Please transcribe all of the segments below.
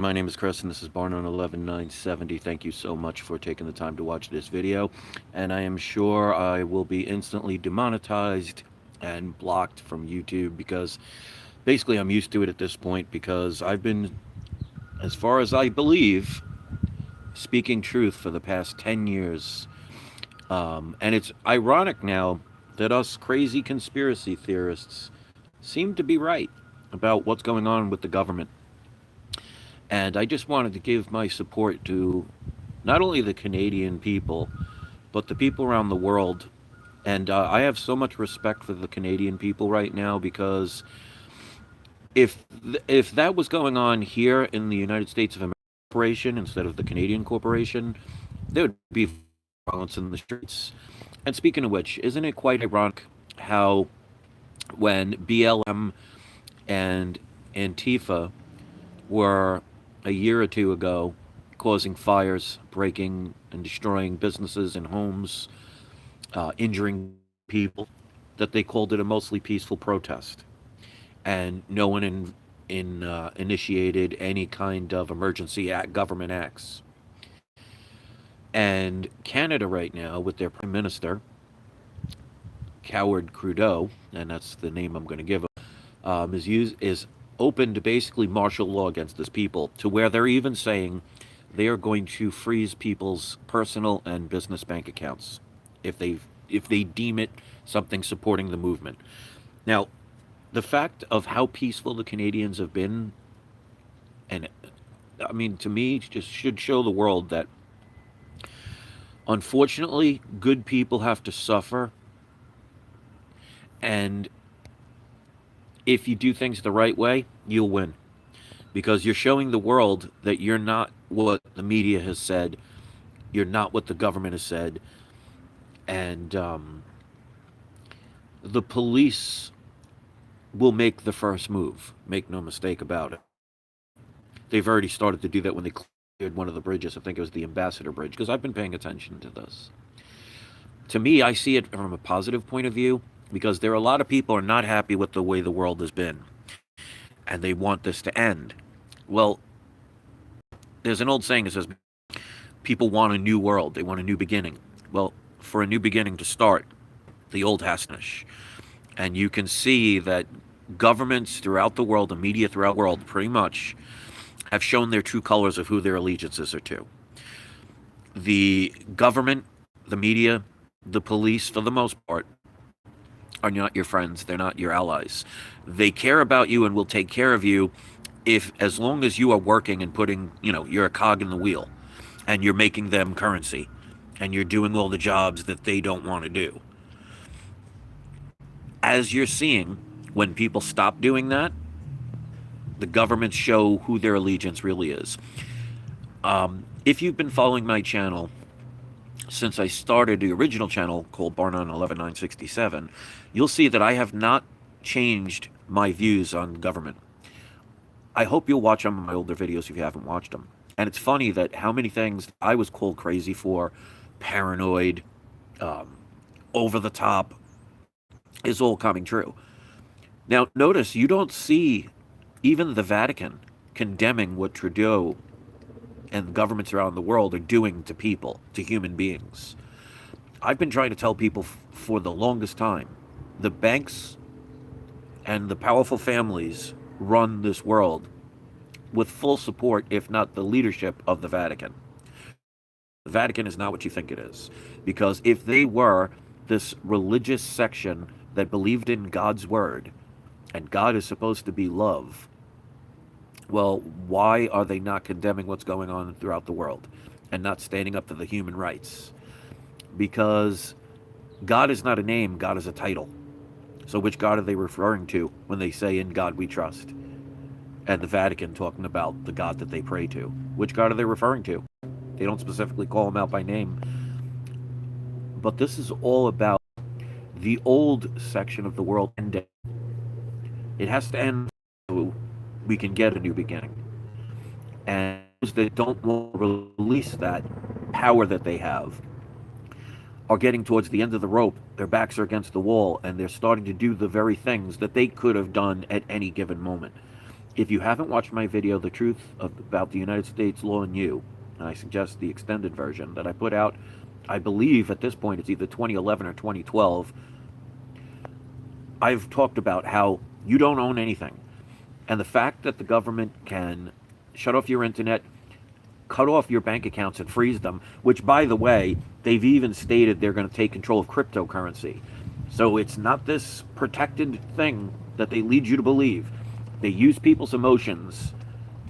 My name is Chris, and this is Barn on 11970. Thank you so much for taking the time to watch this video. And I am sure I will be instantly demonetized and blocked from YouTube because basically I'm used to it at this point because I've been, as far as I believe, speaking truth for the past 10 years. And it's ironic now that us crazy conspiracy theorists seem to be right about what's going on with the government. And I just wanted to give my support to not only the Canadian people, but the people around the world. And I have so much respect for the Canadian people right now because if that was going on here in the United States of America corporation instead of the Canadian corporation, there would be violence in the streets. And speaking of which, isn't it quite ironic how when BLM and Antifa were a year or two ago causing fires, breaking and destroying businesses and homes, injuring people, that they called it a mostly peaceful protest, and no one initiated any kind of emergency government acts. And Canada right now, with their prime minister, Coward Trudeau, and that's the name I'm going to give him, is open to basically martial law against this people, to where they're even saying they are going to freeze people's personal and business bank accounts if they deem it something supporting the movement. Now, the fact of how peaceful the Canadians have been, and I mean, to me, just should show the world that unfortunately, good people have to suffer, and if you do things the right way, you'll win. Because you're showing the world that you're not what the media has said, you're not what the government has said, and the police will make the first move. Make no mistake about it. They've already started to do that when they cleared one of the bridges. I think it was the Ambassador Bridge, because I've been paying attention to this. To me, I see it from a positive point of view because there are a lot of people who are not happy with the way the world has been, and they want this to end. Well, there's an old saying that says people want a new world, they want a new beginning. Well, for a new beginning to start, the old has to finish. And you can see that governments throughout the world, the media throughout the world, pretty much have shown their true colors of who their allegiances are to. The government, the media, the police, for the most part, are not your friends. They're not your allies. They care about you and will take care of you if, as long as you are working and putting, you're a cog in the wheel and you're making them currency and you're doing all the jobs that they don't want to do. As you're seeing, when people stop doing that, the governments show who their allegiance really is. If you've been following my channel since I started the original channel called Barn on 11967, you'll see that I have not changed my views on government. I hope you'll watch some of my older videos if you haven't watched them. And it's funny that how many things I was called crazy for, paranoid, over the top, is all coming true. Now, notice you don't see even the Vatican condemning what Trudeau and governments around the world are doing to people, to human beings. I've been trying to tell people for the longest time, the banks and the powerful families run this world with full support, if not the leadership, of the Vatican. The Vatican is not what you think it is. Because if they were this religious section that believed in God's word, and God is supposed to be love, well, why are they not condemning what's going on throughout the world and not standing up for the human rights? Because God is not a name, God is a title. So which God are they referring to when they say, "In God we trust"? And the Vatican talking about the God that they pray to. Which God are they referring to? They don't specifically call him out by name. But this is all about the old section of the world ending. It has to end so we can get a new beginning. And those that don't want to release that power that they have are getting towards the end of the rope. Their backs are against the wall, and they're starting to do the very things that they could have done at any given moment. If you haven't watched my video, The Truth About the United States Law and You, and I suggest the extended version that I put out, I believe at this point it's either 2011 or 2012, I've talked about how you don't own anything. And the fact that the government can shut off your internet, cut off your bank accounts and freeze them, which, by the way, they've even stated they're going to take control of cryptocurrency. So it's not this protected thing that they lead you to believe. They use people's emotions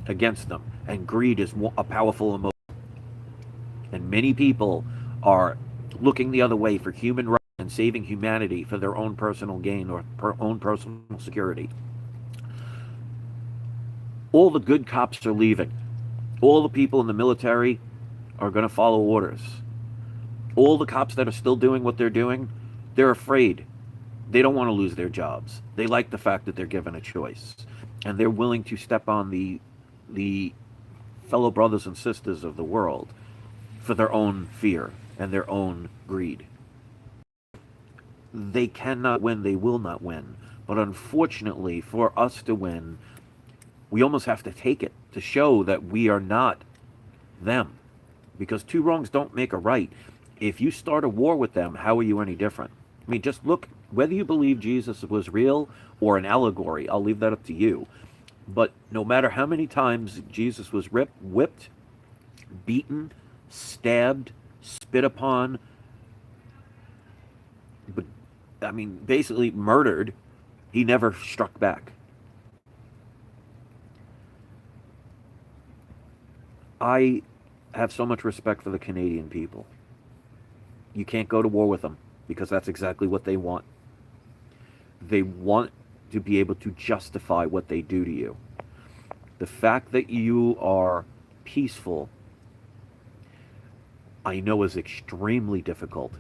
against them, and greed is a powerful emotion. And many people are looking the other way for human rights and saving humanity for their own personal gain or own personal security. All the good cops are leaving. All the people in the military are going to follow orders. All the cops that are still doing what they're doing, they're afraid. They don't want to lose their jobs. They like the fact that they're given a choice. And they're willing to step on the fellow brothers and sisters of the world for their own fear and their own greed. They cannot win, they will not win. But unfortunately, for us to win, we almost have to take it to show that we are not them. Because two wrongs don't make a right. If you start a war with them, how are you any different? I mean, just look, whether you believe Jesus was real or an allegory, I'll leave that up to you. But no matter how many times Jesus was whipped, beaten, stabbed, spit upon, but I mean, basically murdered, he never struck back. I have so much respect for the Canadian people. You can't go to war with them because that's exactly what they want. They want to be able to justify what they do to you. The fact that you are peaceful, I know, is extremely difficult.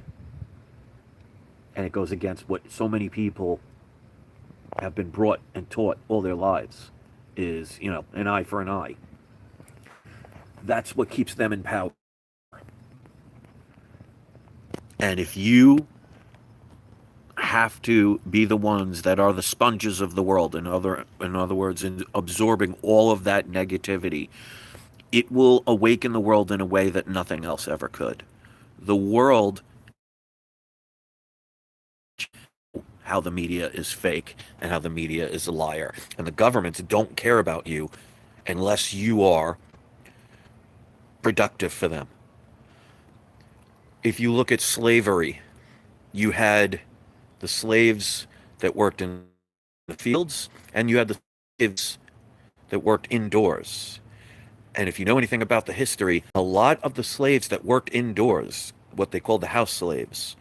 And it goes against what so many people have been brought and taught all their lives is, an eye for an eye. That's what keeps them in power. And if you have to be the ones that are the sponges of the world, in other words, in absorbing all of that negativity, it will awaken the world in a way that nothing else ever could. The world, how the media is fake and how the media is a liar, and the governments don't care about you unless you are productive for them. If you look at slavery, you had the slaves that worked in the fields, and you had the slaves that worked indoors. And if you know anything about the history, a lot of the slaves that worked indoors, what they called the house slaves,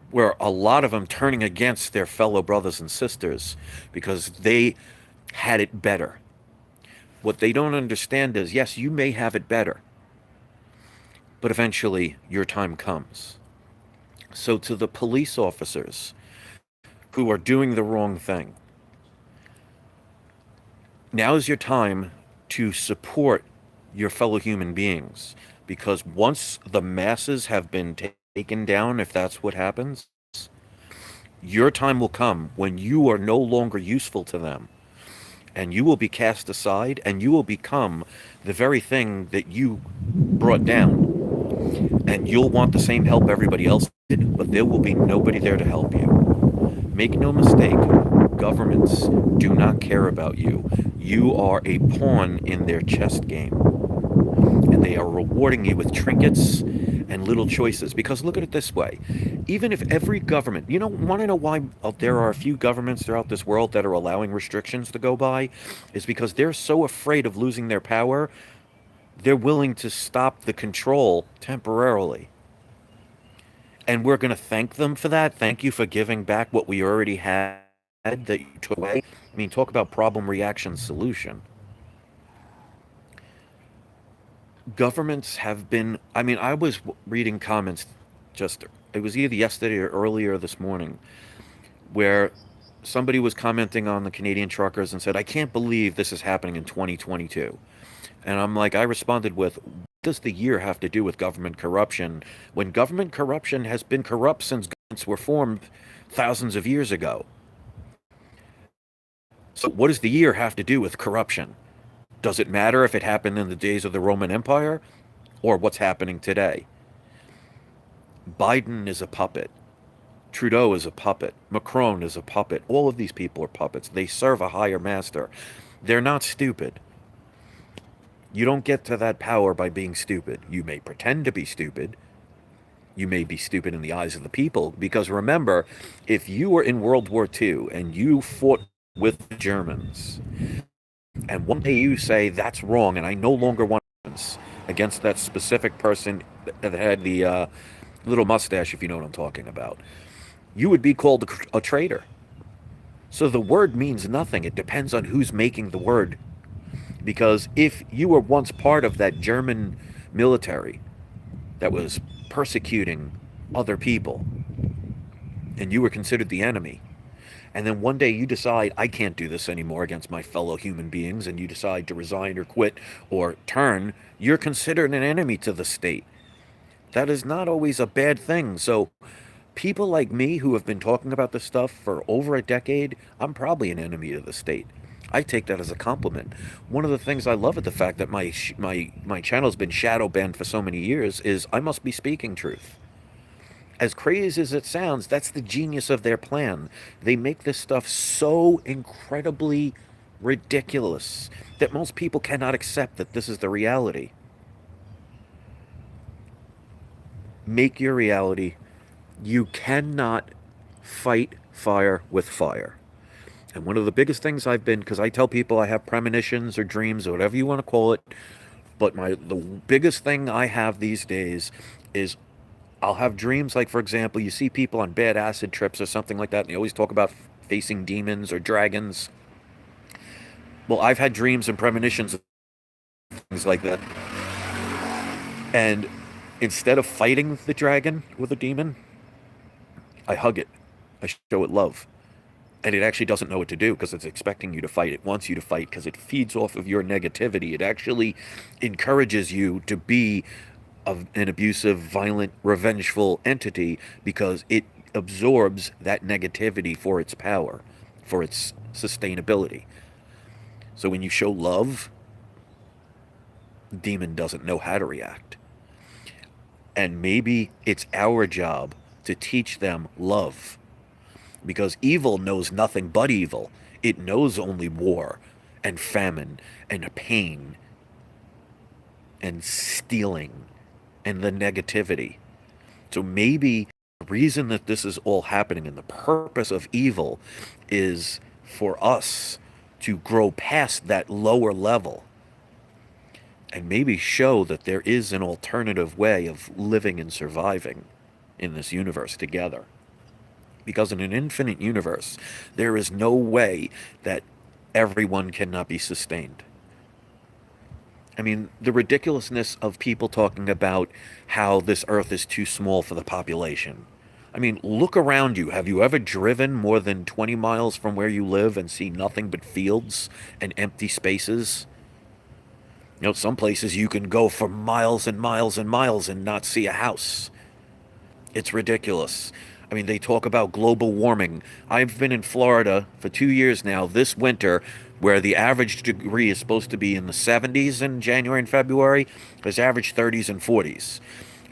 were a lot of them turning against their fellow brothers and sisters because they had it better. What they don't understand is, yes, you may have it better, but eventually your time comes. So to the police officers who are doing the wrong thing, now is your time to support your fellow human beings, because once the masses have been taken down, if that's what happens, your time will come when you are no longer useful to them, and you will be cast aside, and you will become the very thing that you brought down. And you'll want the same help everybody else did, but there will be nobody there to help you. Make no mistake, governments do not care about you. You are a pawn in their chess game. And they are rewarding you with trinkets and little choices. Because look at it this way. Even if every government, want to know why there are a few governments throughout this world that are allowing restrictions to go by? Is because they're so afraid of losing their power, they're willing to stop the control temporarily. And we're going to thank them for that. Thank you for giving back what we already had that you took away. I mean, talk about problem, reaction, solution. Governments have been, I was reading comments it was either yesterday or earlier this morning, where somebody was commenting on the Canadian truckers and said, I can't believe this is happening in 2022. And I'm like, I responded with, what does the year have to do with government corruption when government corruption has been corrupt since governments were formed thousands of years ago? So what does the year have to do with corruption? Does it matter if it happened in the days of the Roman Empire or what's happening today? Biden is a puppet. Trudeau is a puppet. Macron is a puppet. All of these people are puppets. They serve a higher master. They're not stupid. You don't get to that power by being stupid. You may pretend to be stupid. You may be stupid in the eyes of the people. Because remember, if you were in World War II and you fought with the Germans, and one day you say, that's wrong, and I no longer want against that specific person that had the little mustache, if you know what I'm talking about, you would be called a traitor. So the word means nothing. It depends on who's making the word. Because if you were once part of that German military that was persecuting other people, and you were considered the enemy, and then one day you decide, I can't do this anymore against my fellow human beings, and you decide to resign or quit or turn, you're considered an enemy to the state. That is not always a bad thing. So people like me who have been talking about this stuff for over a decade, I'm probably an enemy of the state. I take that as a compliment. One of the things I love at the fact that my channel's been shadow banned for so many years is I must be speaking truth. As crazy as it sounds, that's the genius of their plan. They make this stuff so incredibly ridiculous that most people cannot accept that this is the reality. Make your reality. You cannot fight fire with fire. And one of the biggest things I've been, because I tell people I have premonitions or dreams or whatever you want to call it, but the biggest thing I have these days is I'll have dreams like, for example, you see people on bad acid trips or something like that, and they always talk about facing demons or dragons. Well, I've had dreams and premonitions of things like that. And instead of fighting the dragon with a demon, I hug it. I show it love. And it actually doesn't know what to do because it's expecting you to fight. It wants you to fight because it feeds off of your negativity. It actually encourages you to be an abusive, violent, revengeful entity because it absorbs that negativity for its power, for its sustainability. So when you show love, the demon doesn't know how to react. And maybe it's our job to teach them love. Because evil knows nothing but evil. It knows only war and famine and pain and stealing and the negativity. So maybe the reason that this is all happening and the purpose of evil is for us to grow past that lower level and maybe show that there is an alternative way of living and surviving in this universe together. Because in an infinite universe, there is no way that everyone cannot be sustained. I mean, the ridiculousness of people talking about how this earth is too small for the population. I mean, look around you. Have you ever driven more than 20 miles from where you live and see nothing but fields and empty spaces? You know, some places you can go for miles and miles and miles and not see a house. It's ridiculous. I mean, they talk about global warming. I've been in Florida for 2 years now, this winter, where the average degree is supposed to be in the 70s in January and February, has averaged 30s and 40s.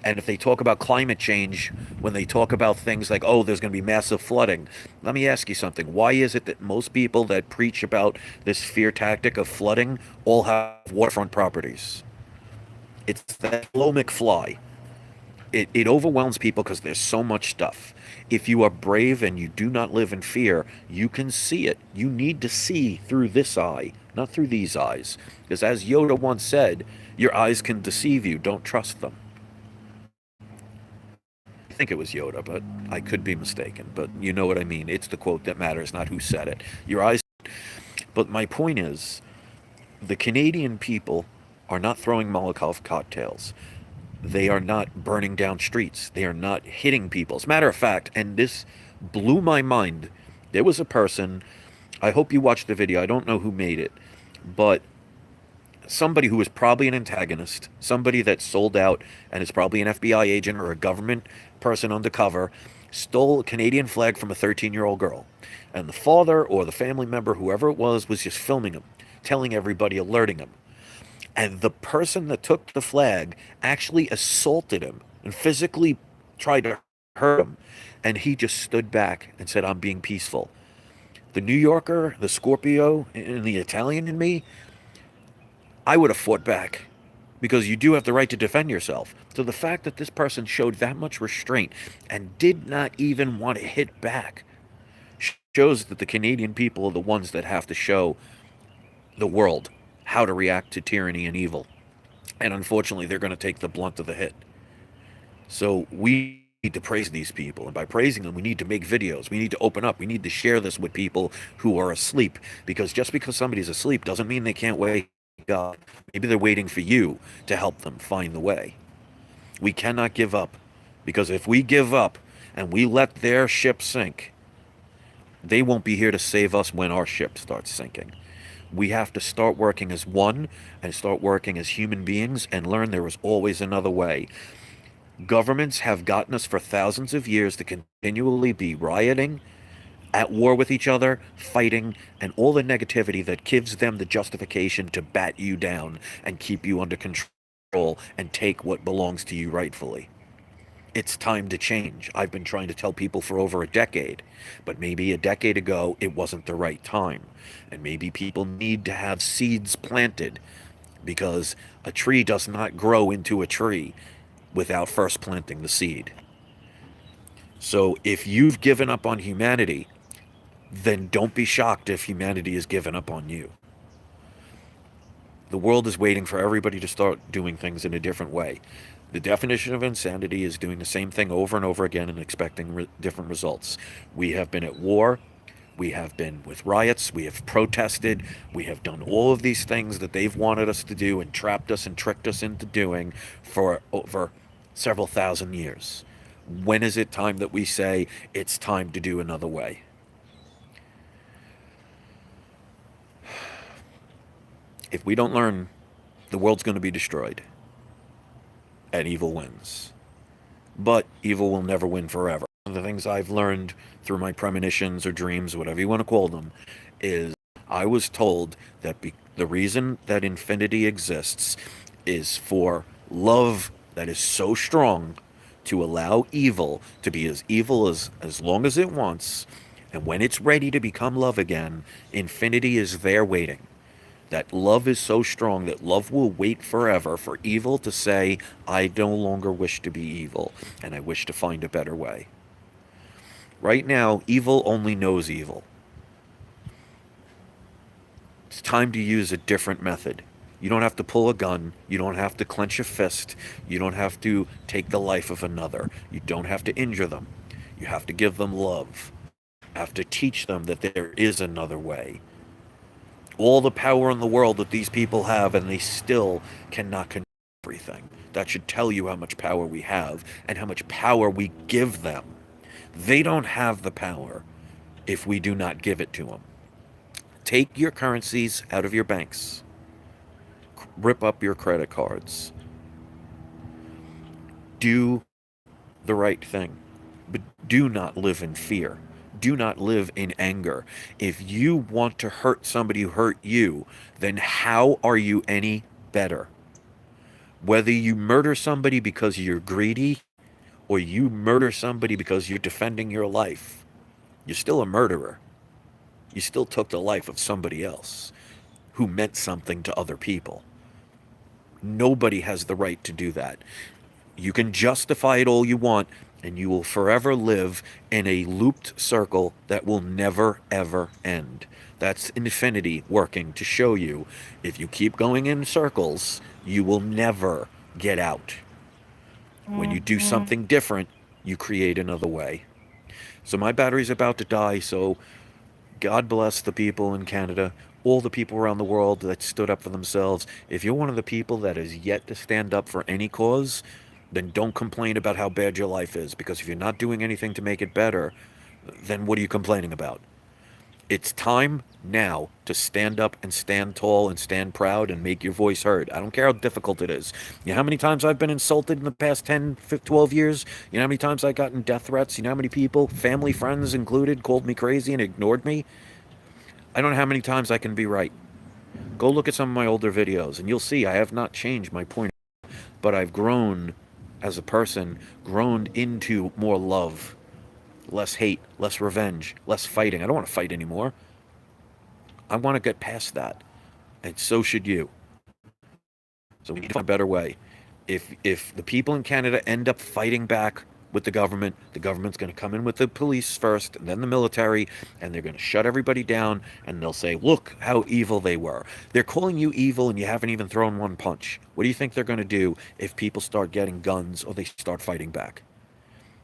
And if they talk about climate change, when they talk about things like, oh, there's going to be massive flooding, let me ask you something. Why is it that most people that preach about this fear tactic of flooding all have waterfront properties? It's that low McFly. It overwhelms people because there's so much stuff. If you are brave and you do not live in fear, you can see it. You need to see through this eye, not through these eyes. Because as Yoda once said, your eyes can deceive you. Don't trust them. I think it was Yoda, but I could be mistaken. But you know what I mean. It's the quote that matters, not who said it. Your eyes. But my point is, the Canadian people are not throwing Molotov cocktails. They are not burning down streets. They are not hitting people. As a matter of fact, and this blew my mind, there was a person, I hope you watched the video, I don't know who made it, but somebody who was probably an antagonist, somebody that sold out and is probably an FBI agent or a government person undercover, stole a Canadian flag from a 13-year-old girl. And the father or the family member, whoever it was just filming him, telling everybody, alerting him. And the person that took the flag actually assaulted him and physically tried to hurt him. And he just stood back and said, I'm being peaceful. The New Yorker, the Scorpio, and the Italian in me, I would have fought back because you do have the right to defend yourself. So the fact that this person showed that much restraint and did not even want to hit back shows that the Canadian people are the ones that have to show the world how to react to tyranny and evil. And unfortunately, they're going to take the blunt of the hit. So we need to praise these people. And by praising them, we need to make videos. We need to open up. We need to share this with people who are asleep. Because just because somebody's asleep doesn't mean they can't wake up. Maybe they're waiting for you to help them find the way. We cannot give up. Because if we give up and we let their ship sink, they won't be here to save us when our ship starts sinking. We have to start working as one and start working as human beings and learn there is always another way. Governments have gotten us for thousands of years to continually be rioting, at war with each other, fighting, and all the negativity that gives them the justification to bat you down and keep you under control and take what belongs to you rightfully. It's time to change. I've been trying to tell people for over a decade, but maybe a decade ago it wasn't the right time. And maybe people need to have seeds planted because a tree does not grow into a tree without first planting the seed. So if you've given up on humanity, then don't be shocked if humanity has given up on you. The world is waiting for everybody to start doing things in a different way. The definition of insanity is doing the same thing over and over again and expecting different results. We have been at war. We have been with riots. We have protested. We have done all of these things that they've wanted us to do and trapped us and tricked us into doing for over several thousand years. When is it time that we say it's time to do another way? If we don't learn, the world's going to be destroyed. And evil wins. But evil will never win forever. One of the things I've learned through my premonitions or dreams, whatever you want to call them, is I was told that the reason that infinity exists is for love that is so strong to allow evil to be as evil as long as it wants. And when it's ready to become love again, infinity is there waiting. That love is so strong that love will wait forever for evil to say, I no longer wish to be evil, and I wish to find a better way. Right now, evil only knows evil. It's time to use a different method. You don't have to pull a gun. You don't have to clench a fist. You don't have to take the life of another. You don't have to injure them. You have to give them love. You have to teach them that there is another way. All the power in the world that these people have, and they still cannot control everything. That should tell you how much power we have and how much power we give them. They don't have the power if we do not give it to them. Take your currencies out of your banks. Rip up your credit cards. Do the right thing, but do not live in fear. Do not live in anger. If you want to hurt somebody who hurt you, then how are you any better? Whether you murder somebody because you're greedy or you murder somebody because you're defending your life, you're still a murderer. You still took the life of somebody else who meant something to other people. Nobody has the right to do that. You can justify it all you want, and you will forever live in a looped circle that will never, ever end. That's infinity working to show you if you keep going in circles, you will never get out. When you do something different, you create another way. So my battery's about to die, so God bless the people in Canada, all the people around the world that stood up for themselves. If you're one of the people that is yet to stand up for any cause, then don't complain about how bad your life is, because if you're not doing anything to make it better, then what are you complaining about? It's time now to stand up and stand tall and stand proud and make your voice heard. I don't care how difficult it is. You know how many times I've been insulted in the past 10, 12 years? You know how many times I've gotten death threats? You know how many people, family, friends included, called me crazy and ignored me? I don't know how many times I can be right. Go look at some of my older videos and you'll see I have not changed my point, but I've grown as a person, grown into more love, less hate, less revenge, less fighting. I don't want to fight anymore. I want to get past that, and so should you. So we need to find a better way. If the people in Canada end up fighting back with the government's going to come in with the police first, and then the military, and they're going to shut everybody down, and they'll say, "Look how evil they were." They're calling you evil, and you haven't even thrown one punch. What do you think they're going to do if people start getting guns or they start fighting back?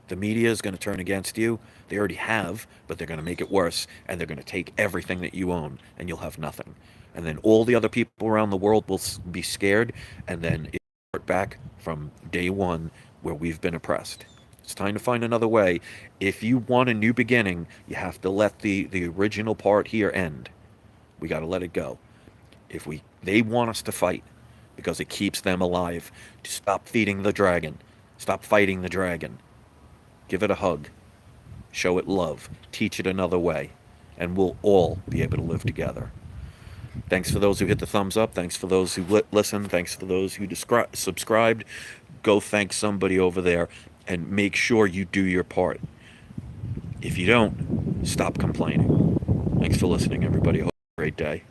The media is going to turn against you. They already have, but they're going to make it worse, and they're going to take everything that you own, and you'll have nothing. And then all the other people around the world will be scared, and then it will start back from day one where we've been oppressed. It's time to find another way. If you want a new beginning, you have to let the original part here end. We got to let it go. If they want us to fight because it keeps them alive. To stop feeding the dragon. Stop fighting the dragon. Give it a hug. Show it love. Teach it another way. And we'll all be able to live together. Thanks for those who hit the thumbs up. Thanks for those who listened. Thanks for those who subscribed. Go thank somebody over there and make sure you do your part. If you don't, stop complaining. Thanks for listening, everybody. Hope you have a great day.